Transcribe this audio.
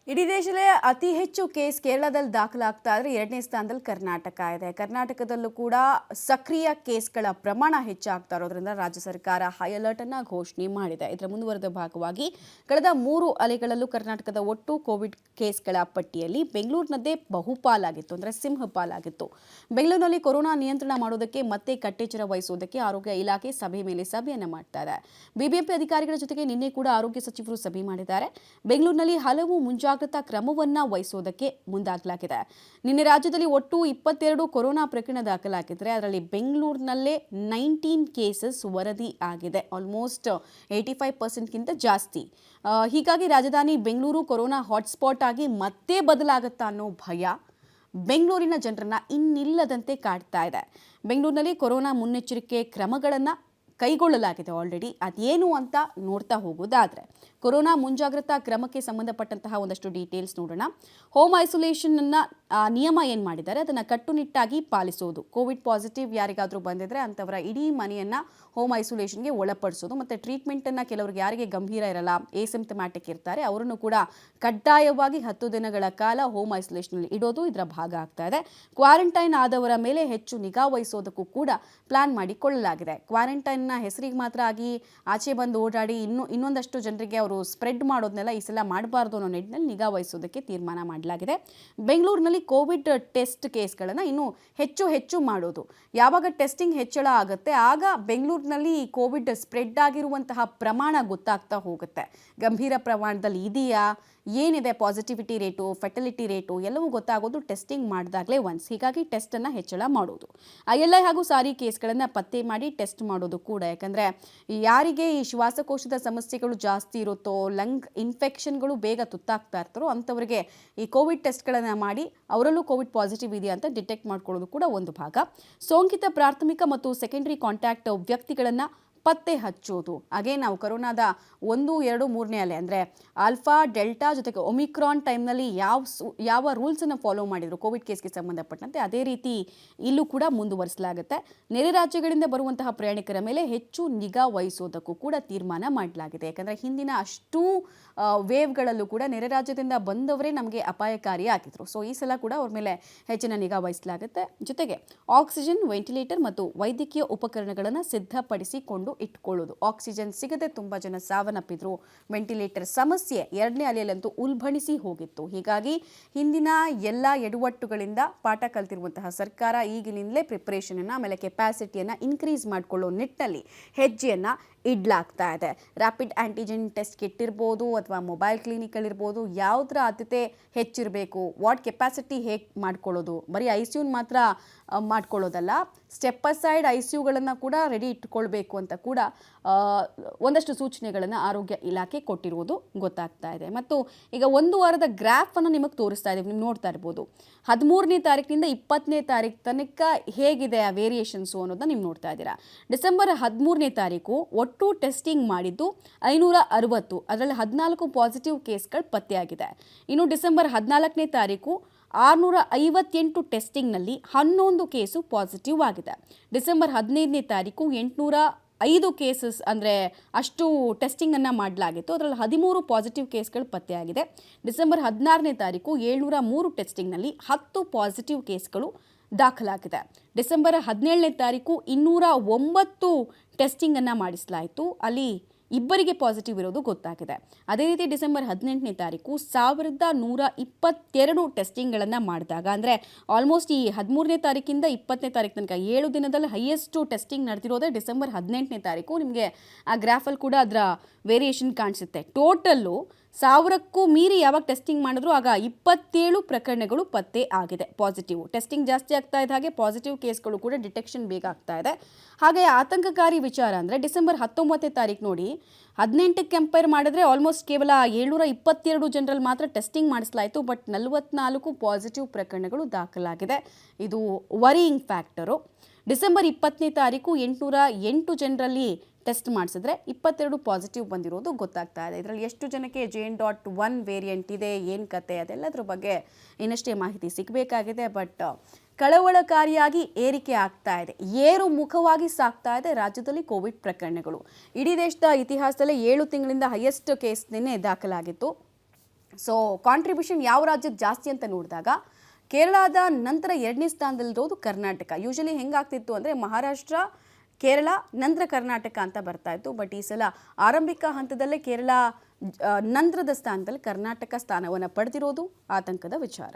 ಇಡೀ ದೇಶದಲ್ಲೇ ಅತಿ ಹೆಚ್ಚು ಕೇಸ್ ಕೇರಳದಲ್ಲಿ ದಾಖಲಾಗ್ತಾ ಇದ್ರೆ ಎರಡನೇ ಸ್ಥಾನದಲ್ಲಿ ಕರ್ನಾಟಕ ಇದೆ. ಕರ್ನಾಟಕದಲ್ಲೂ ಕೂಡ ಸಕ್ರಿಯ ಕೇಸ್ಗಳ ಪ್ರಮಾಣ ಹೆಚ್ಚಾಗ್ತಾ ಇರೋದ್ರಿಂದ ರಾಜ್ಯ ಸರ್ಕಾರ ಹೈ ಅಲರ್ಟ್ ಅನ್ನು ಘೋಷಣೆ ಮಾಡಿದೆ. ಇದರ ಮುಂದುವರೆದ ಭಾಗವಾಗಿ ಕಳೆದ 3 ಅಲೆಗಳಲ್ಲೂ ಕರ್ನಾಟಕದ ಒಟ್ಟು ಕೋವಿಡ್ ಕೇಸ್ಗಳ ಪಟ್ಟಿಯಲ್ಲಿ ಬೆಂಗಳೂರಿನದ್ದೇ ಬಹುಪಾಲಾಗಿತ್ತು, ಅಂದರೆ ಸಿಂಹಪಾಲಾಗಿತ್ತು. ಬೆಂಗಳೂರಿನಲ್ಲಿ ಕೊರೋನಾ ನಿಯಂತ್ರಣ ಮಾಡೋದಕ್ಕೆ ಮತ್ತೆ ಕಟ್ಟೆಚ್ಚರ ವಹಿಸೋದಕ್ಕೆ ಆರೋಗ್ಯ ಇಲಾಖೆ ಸಭೆ ಮೇಲೆ ಸಭೆಯನ್ನು ಮಾಡ್ತಾ ಇದೆ. ಬಿಬಿಎಂಪಿ ಅಧಿಕಾರಿಗಳ ಜೊತೆಗೆ ನಿನ್ನೆ ಕೂಡ ಆರೋಗ್ಯ ಸಚಿವರು ಸಭೆ ಮಾಡಿದ್ದಾರೆ. ಬೆಂಗಳೂರಿನಲ್ಲಿ ಹಲವು ಮುಂಜಾಗ್ರತಾ ಕ್ರಮವನ್ನು ವಹಿಸೋದಕ್ಕೆ ಮುಂದಾಗಲಾಗಿದೆ. ನಿನ್ನೆ ರಾಜ್ಯದಲ್ಲಿ ಒಟ್ಟು 22 ಕೊರೋನಾ ಪ್ರಕರಣ ದಾಖಲಾಗಿದ್ದರೆ ಅದರಲ್ಲಿ ಬೆಂಗಳೂರಿನಲ್ಲೇ 19 ಕೇಸಸ್ ವರದಿ ಆಗಿದೆ. ಆಲ್ಮೋಸ್ಟ್ 85%ಗಿಂತ ಜಾಸ್ತಿ. ಹೀಗಾಗಿ ರಾಜಧಾನಿ ಬೆಂಗಳೂರು ಕೊರೋನಾ ಹಾಟ್ಸ್ಪಾಟ್ ಆಗಿ ಮತ್ತೆ ಬದಲಾಗುತ್ತಾ ಅನ್ನೋ ಭಯ ಬೆಂಗಳೂರಿನ ಜನರನ್ನ ಇನ್ನಿಲ್ಲದಂತೆ ಕಾಡ್ತಾ ಇದೆ. ಬೆಂಗಳೂರಿನಲ್ಲಿ ಕೊರೋನಾ ಮುನ್ನೆಚ್ಚರಿಕೆ ಕ್ರಮಗಳನ್ನು ಕೈಗೊಳ್ಳಲಾಗಿದೆ ಆಲ್ರೆಡಿ. ಅದೇನು ಅಂತ ನೋಡ್ತಾ ಹೋಗೋದಾದರೆ ಕೊರೋನಾ ಮುಂಜಾಗ್ರತಾ ಕ್ರಮಕ್ಕೆ ಸಂಬಂಧಪಟ್ಟಂತಹ ಒಂದಷ್ಟು ಡೀಟೇಲ್ಸ್ ನೋಡೋಣ. ಹೋಮ್ ಐಸೋಲೇಷನ್ನ ನಿಯಮ ಏನು ಮಾಡಿದ್ದಾರೆ ಅದನ್ನು ಕಟ್ಟುನಿಟ್ಟಾಗಿ ಪಾಲಿಸೋದು. ಕೋವಿಡ್ ಪಾಸಿಟಿವ್ ಯಾರಿಗಾದರೂ ಬಂದಿದ್ರೆ ಅಂಥವರ ಇಡೀ ಮನೆಯನ್ನು ಹೋಮ್ ಐಸೋಲೇಷನ್ಗೆ ಒಳಪಡಿಸೋದು ಮತ್ತು ಟ್ರೀಟ್ಮೆಂಟನ್ನು ಕೆಲವರಿಗೆ ಯಾರಿಗೆ ಗಂಭೀರ ಇರಲ್ಲ, ಏಸಿಂಪ್ಟಮ್ಯಾಟಿಕ್ ಇರ್ತಾರೆ, ಅವರನ್ನು ಕೂಡ ಕಡ್ಡಾಯವಾಗಿ 10 ದಿನಗಳ ಕಾಲ ಹೋಮ್ ಐಸೋಲೇಷನಲ್ಲಿ ಇಡೋದು ಇದರ ಭಾಗ ಆಗ್ತಾ ಇದೆ. ಕ್ವಾರಂಟೈನ್ ಆದವರ ಮೇಲೆ ಹೆಚ್ಚು ನಿಗಾ ವಹಿಸೋದಕ್ಕೂ ಕೂಡ ಪ್ಲಾನ್ ಮಾಡಿಕೊಳ್ಳಲಾಗಿದೆ. ಕ್ವಾರಂಟೈನ್ನ ಹೆಸರಿಗೆ ಮಾತ್ರ ಆಗಿ ಆಚೆ ಬಂದು ಓಡಾಡಿ ಇನ್ನೊಂದಷ್ಟು ಜನರಿಗೆ ಅವರು ಸ್ಪ್ರೆಡ್ ಮಾಡೋದನ್ನೆಲ್ಲ ಈ ಸಲ ಮಾಡಬಾರ್ದು ಅನ್ನೋ ನಿಟ್ಟಿನಲ್ಲಿ ನಿಗಾ ವಹಿಸೋದಕ್ಕೆ ತೀರ್ಮಾನ ಮಾಡಲಾಗಿದೆ. ಬೆಂಗಳೂರಿನಲ್ಲಿ ಕೋವಿಡ್ ಟೆಸ್ಟ್ ಕೇಸ್ಗಳನ್ನು ಇನ್ನೂ ಹೆಚ್ಚು ಮಾಡೋದು. ಯಾವಾಗ ಟೆಸ್ಟಿಂಗ್ ಹೆಚ್ಚಳ ಆಗುತ್ತೆ ಆಗ ಬೆಂಗಳೂರಿನಲ್ಲಿ ಕೋವಿಡ್ ಸ್ಪ್ರೆಡ್ ಆಗಿರುವಂತಹ ಪ್ರಮಾಣ ಗೊತ್ತಾಗ್ತಾ ಹೋಗುತ್ತೆ. ಗಂಭೀರ ಪ್ರಮಾಣದಲ್ಲಿ ಇದೆಯಾ, ಏನಿದೆ ಪಾಸಿಟಿವಿಟಿ ರೇಟು, ಫೆಟಲಿಟಿ ರೇಟು ಎಲ್ಲವೂ ಗೊತ್ತಾಗೋದು ಟೆಸ್ಟಿಂಗ್ ಮಾಡಿದಾಗಲೇ ಒನ್ಸ್. ಹೀಗಾಗಿ ಟೆಸ್ಟನ್ನು ಹೆಚ್ಚಳ ಮಾಡೋದು. ILI ಹಾಗೂ ಸಾರಿ ಕೇಸ್ಗಳನ್ನು ಪತ್ತೆ ಮಾಡಿ ಟೆಸ್ಟ್ ಮಾಡೋದು ಕೂಡ. ಯಾಕಂದರೆ ಯಾರಿಗೆ ಈ ಶ್ವಾಸಕೋಶದ ಸಮಸ್ಯೆಗಳು ಜಾಸ್ತಿ ಇರುತ್ತೋ, ಲಂಗ್ ಇನ್ಫೆಕ್ಷನ್ಗಳು ಬೇಗ ತುತ್ತಾಗ್ತಾ ಇರ್ತಾರೋ ಅಂಥವರಿಗೆ ಈ ಕೋವಿಡ್ ಟೆಸ್ಟ್ಗಳನ್ನು ಮಾಡಿ ಅವರಲ್ಲೂ ಕೋವಿಡ್ ಪಾಸಿಟಿವ್ ಇದೆಯಾ ಅಂತ ಡಿಟೆಕ್ಟ್ ಮಾಡ್ಕೊಳ್ಳೋದು ಕೂಡ ಒಂದು ಭಾಗ. ಸೋಂಕಿತ ಪ್ರಾಥಮಿಕ ಮತ್ತು ಸೆಕೆಂಡರಿ ಕಾಂಟ್ಯಾಕ್ಟ್ ವ್ಯಕ್ತಿಗಳನ್ನು ಪತ್ತೆ ಹಚ್ಚೋದು. ಹಾಗೆ ನಾವು ಕೊರೋನಾದ 1, 2, 3ನೇ ಅಲೆ ಅಂದರೆ ಆಲ್ಫಾ, ಡೆಲ್ಟಾ ಜೊತೆಗೆ ಒಮಿಕ್ರಾನ್ ಟೈಮ್ನಲ್ಲಿ ಯಾವ ರೂಲ್ಸನ್ನು ಫಾಲೋ ಮಾಡಿದರು ಕೋವಿಡ್ ಕೇಸ್ಗೆ ಸಂಬಂಧಪಟ್ಟಂತೆ ಅದೇ ರೀತಿ ಇಲ್ಲೂ ಕೂಡ ಮುಂದುವರಿಸಲಾಗುತ್ತೆ. ನೆರೆ ರಾಜ್ಯಗಳಿಂದ ಬರುವಂತಹ ಪ್ರಯಾಣಿಕರ ಮೇಲೆ ಹೆಚ್ಚು ನಿಗಾ ವಹಿಸೋದಕ್ಕೂ ಕೂಡ ತೀರ್ಮಾನ ಮಾಡಲಾಗಿದೆ. ಯಾಕಂದರೆ ಹಿಂದಿನ ಅಷ್ಟೂ ವೇವ್ಗಳಲ್ಲೂ ಕೂಡ ನೆರೆ ರಾಜ್ಯದಿಂದ ಬಂದವರೇ ನಮಗೆ ಅಪಾಯಕಾರಿ ಆಗಿದ್ರು. ಸೊ ಈ ಸಲ ಕೂಡ ಅವ್ರ ಮೇಲೆ ಹೆಚ್ಚಿನ ನಿಗಾ ವಹಿಸಲಾಗುತ್ತೆ. ಜೊತೆಗೆ ಆಕ್ಸಿಜನ್, ವೆಂಟಿಲೇಟರ್ ಮತ್ತು ವೈದ್ಯಕೀಯ ಉಪಕರಣಗಳನ್ನು ಸಿದ್ಧಪಡಿಸಿಕೊಂಡು ಇಟ್ಕೊಳ್ಳೋದು. ಆಕ್ಸಿಜನ್ ಸಿಗದೆ ತುಂಬ ಜನ ಸಾವನ್ನಪ್ಪಿದ್ರು. ವೆಂಟಿಲೇಟರ್ ಸಮಸ್ಯೆ 2ನೇ ಅಲೆಯಲ್ಲಂತೂ ಉಲ್ಬಣಿಸಿ ಹೋಗಿತ್ತು. ಹೀಗಾಗಿ ಹಿಂದಿನ ಎಲ್ಲ ಎಡವಟ್ಟುಗಳಿಂದ ಪಾಠ ಕಲ್ತಿರುವಂತಹ ಸರ್ಕಾರ ಈಗಿನಿಂದಲೇ ಪ್ರಿಪರೇಷನನ್ನು ಆಮೇಲೆ ಕೆಪಾಸಿಟಿಯನ್ನು ಇನ್ಕ್ರೀಸ್ ಮಾಡಿಕೊಳ್ಳೋ ನಿಟ್ಟಿನಲ್ಲಿ ಹೆಜ್ಜೆಯನ್ನು ಇಡ್ಲಾಗ್ತಾ ಇದೆ. ರ್ಯಾಪಿಡ್ ಆ್ಯಂಟಿಜೆನ್ ಟೆಸ್ಟ್ ಕಿಟ್ ಇರ್ಬೋದು ಅಥವಾ ಮೊಬೈಲ್ ಕ್ಲಿನಿಕ್ಗಳಿರ್ಬೋದು, ಯಾವುದರ ಆದ್ಯತೆ ಹೆಚ್ಚಿರಬೇಕು, ವಾಟ್ ಕೆಪಾಸಿಟಿ ಹೇಗೆ ಮಾಡ್ಕೊಳ್ಳೋದು, ಬರೀ ICU ಮಾತ್ರ ಮಾಡ್ಕೊಳ್ಳೋದಲ್ಲ, ಸ್ಟೆಪ್ ಅಸೈಡ್ ICUಗಳನ್ನು ಕೂಡ ರೆಡಿ ಇಟ್ಕೊಳ್ಬೇಕು ಅಂತ ಕೂಡ ಒಂದಷ್ಟು ಸೂಚನೆಗಳನ್ನು ಆರೋಗ್ಯ ಇಲಾಖೆ ಕೊಟ್ಟಿರುವುದು ಗೊತ್ತಾಗ್ತಾ ಇದೆ. ಮತ್ತು ಈಗ 1 ವಾರದ ಗ್ರಾಫನ್ನು ನಿಮಗೆ ತೋರಿಸ್ತಾ ಇದ್ದೀವಿ, ನೀವು ನೋಡ್ತಾ ಇರ್ಬೋದು. 13ನೇ ತಾರೀಕಿನಿಂದ 20ನೇ ತಾರೀಕು ತನಕ ಹೇಗಿದೆ ಆ ವೇರಿಯೇಷನ್ಸು ಅನ್ನೋದನ್ನ ನೀವು ನೋಡ್ತಾ ಇದ್ದೀರಾ. ಡಿಸೆಂಬರ್ 13ನೇ ತಾರೀಕು ಒಟ್ಟು ಟೆಸ್ಟಿಂಗ್ ಮಾಡಿದ್ದು 560, ಅದರಲ್ಲಿ 14 ಪಾಸಿಟಿವ್ ಕೇಸ್ಗಳು ಪತ್ತೆಯಾಗಿದೆ. ಇನ್ನು ಡಿಸೆಂಬರ್ 14ನೇ ತಾರೀಕು 658 ಟೆಸ್ಟಿಂಗ್ನಲ್ಲಿ 11 ಕೇಸು ಪಾಸಿಟಿವ್ ಆಗಿದೆ. ಡಿಸೆಂಬರ್ 15ನೇ ತಾರೀಕು 805 ಕೇಸಸ್ ಅಂದರೆ ಅಷ್ಟು ಟೆಸ್ಟಿಂಗನ್ನು ಮಾಡಲಾಗಿತ್ತು. ಅದರಲ್ಲಿ 13 ಪಾಸಿಟಿವ್ ಕೇಸ್ಗಳು ಪತ್ತೆಯಾಗಿದೆ. ಡಿಸೆಂಬರ್ 16ನೇ ತಾರೀಕು 703 ಟೆಸ್ಟಿಂಗ್ನಲ್ಲಿ 10 ಪಾಸಿಟಿವ್ ಕೇಸ್ಗಳು ದಾಖಲಾಗಿದೆ. ಡಿಸೆಂಬರ್ 17ನೇ ತಾರೀಕು 209 ಟೆಸ್ಟಿಂಗನ್ನು ಮಾಡಿಸಲಾಯಿತು. ಅಲ್ಲಿ 2 ಪಾಸಿಟಿವ್ ಇರೋದು ಗೊತ್ತಾಗಿದೆ. ಅದೇ ರೀತಿ ಡಿಸೆಂಬರ್ 18ನೇ ತಾರೀಕು 1122 ಟೆಸ್ಟಿಂಗ್ಗಳನ್ನು ಮಾಡಿದಾಗ, ಅಂದರೆ ಆಲ್ಮೋಸ್ಟ್ ಈ 13ನೇ ತಾರೀಕಿಂದ 20ನೇ ತಾರೀಕು ತನಕ 7 ದಿನದಲ್ಲಿ ಹೈಯೆಸ್ಟು ಟೆಸ್ಟಿಂಗ್ ನಡೆದಿರೋದೇ ಡಿಸೆಂಬರ್ 18ನೇ ತಾರೀಕು. ನಿಮಗೆ ಆ ಗ್ರಾಫಲ್ಲಿ ಕೂಡ ಅದರ ವೇರಿಯೇಷನ್ ಕಾಣಿಸುತ್ತೆ. ಟೋಟಲ್ಲು 1000ಕ್ಕೂ ಮೀರಿ ಯಾವಾಗ ಟೆಸ್ಟಿಂಗ್ ಮಾಡಿದ್ರು ಆಗ 27 ಪ್ರಕರಣಗಳು ಪತ್ತೆ ಆಗಿದೆ ಪಾಸಿಟಿವ್. ಟೆಸ್ಟಿಂಗ್ ಜಾಸ್ತಿ ಆಗ್ತಾ ಇದ್ದ ಹಾಗೆ ಪಾಸಿಟಿವ್ ಕೇಸ್ಗಳು ಕೂಡ ಡಿಟೆಕ್ಷನ್ ಬೇಗ ಆಗ್ತಾ ಇದೆ. ಹಾಗೆ ಆತಂಕಕಾರಿ ವಿಚಾರ ಅಂದರೆ ಡಿಸೆಂಬರ್ 19ನೇ ತಾರೀಕು ನೋಡಿ, 18ಕ್ಕೆ ಕಂಪೇರ್ ಮಾಡಿದ್ರೆ ಆಲ್ಮೋಸ್ಟ್ ಕೇವಲ 722 ಜನರಲ್ಲಿ ಮಾತ್ರ ಟೆಸ್ಟಿಂಗ್ ಮಾಡಿಸಲಾಯಿತು. ಬಟ್ 44 ಪಾಸಿಟಿವ್ ಪ್ರಕರಣಗಳು ದಾಖಲಾಗಿದೆ. ಇದು ವರಿಯಿಂಗ್ ಫ್ಯಾಕ್ಟರು. ಡಿಸೆಂಬರ್ 20ನೇ ತಾರೀಕು 808 ಜನರಲ್ಲಿ ಟೆಸ್ಟ್ ಮಾಡಿಸಿದ್ರೆ 22 ಪಾಸಿಟಿವ್ ಬಂದಿರೋದು ಗೊತ್ತಾಗ್ತಾ ಇದೆ. ಇದರಲ್ಲಿ ಎಷ್ಟು ಜನಕ್ಕೆ JN.1 ವೇರಿಯಂಟ್ ಇದೆ, ಏನು ಕತೆ, ಅದೆಲ್ಲದ್ರ ಬಗ್ಗೆ ಇನ್ನಷ್ಟೇ ಮಾಹಿತಿ ಸಿಗಬೇಕಾಗಿದೆ. ಬಟ್ ಕಳವಳಕಾರಿಯಾಗಿ ಏರಿಕೆ ಆಗ್ತಾ ಇದೆ, ಏರು ಮುಖವಾಗಿ ಸಾಗ್ತಾ ಇದೆ ರಾಜ್ಯದಲ್ಲಿ ಕೋವಿಡ್ ಪ್ರಕರಣಗಳು. ಇಡೀ ದೇಶದ ಇತಿಹಾಸದಲ್ಲೇ 7 ತಿಂಗಳಿಂದ ಹೈಯೆಸ್ಟ್ ಕೇಸ್ ನಿನ್ನೆ ದಾಖಲಾಗಿತ್ತು. ಸೊ ಕಾಂಟ್ರಿಬ್ಯೂಷನ್ ಯಾವ ರಾಜ್ಯಕ್ಕೆ ಜಾಸ್ತಿ ಅಂತ ನೋಡಿದಾಗ ಕೇರಳದ ನಂತರ 2ನೇ ಸ್ಥಾನದಲ್ಲಿರೋದು ಕರ್ನಾಟಕ. ಯೂಶಲಿ ಹೆಂಗಾಗ್ತಿತ್ತು ಅಂದರೆ ಮಹಾರಾಷ್ಟ್ರ, ಕೇರಳ, ನಂತರ ಕರ್ನಾಟಕ ಅಂತ ಬರ್ತಾ ಇತ್ತು. ಬಟ್ ಈ ಸಲ ಆರಂಭಿಕ ಹಂತದಲ್ಲೇ ಕೇರಳ ನಂತರದ ಸ್ಥಾನದಲ್ಲಿ ಕರ್ನಾಟಕ ಸ್ಥಾನವನ್ನು ಪಡೆದಿರೋದು ಆತಂಕದ ವಿಚಾರ.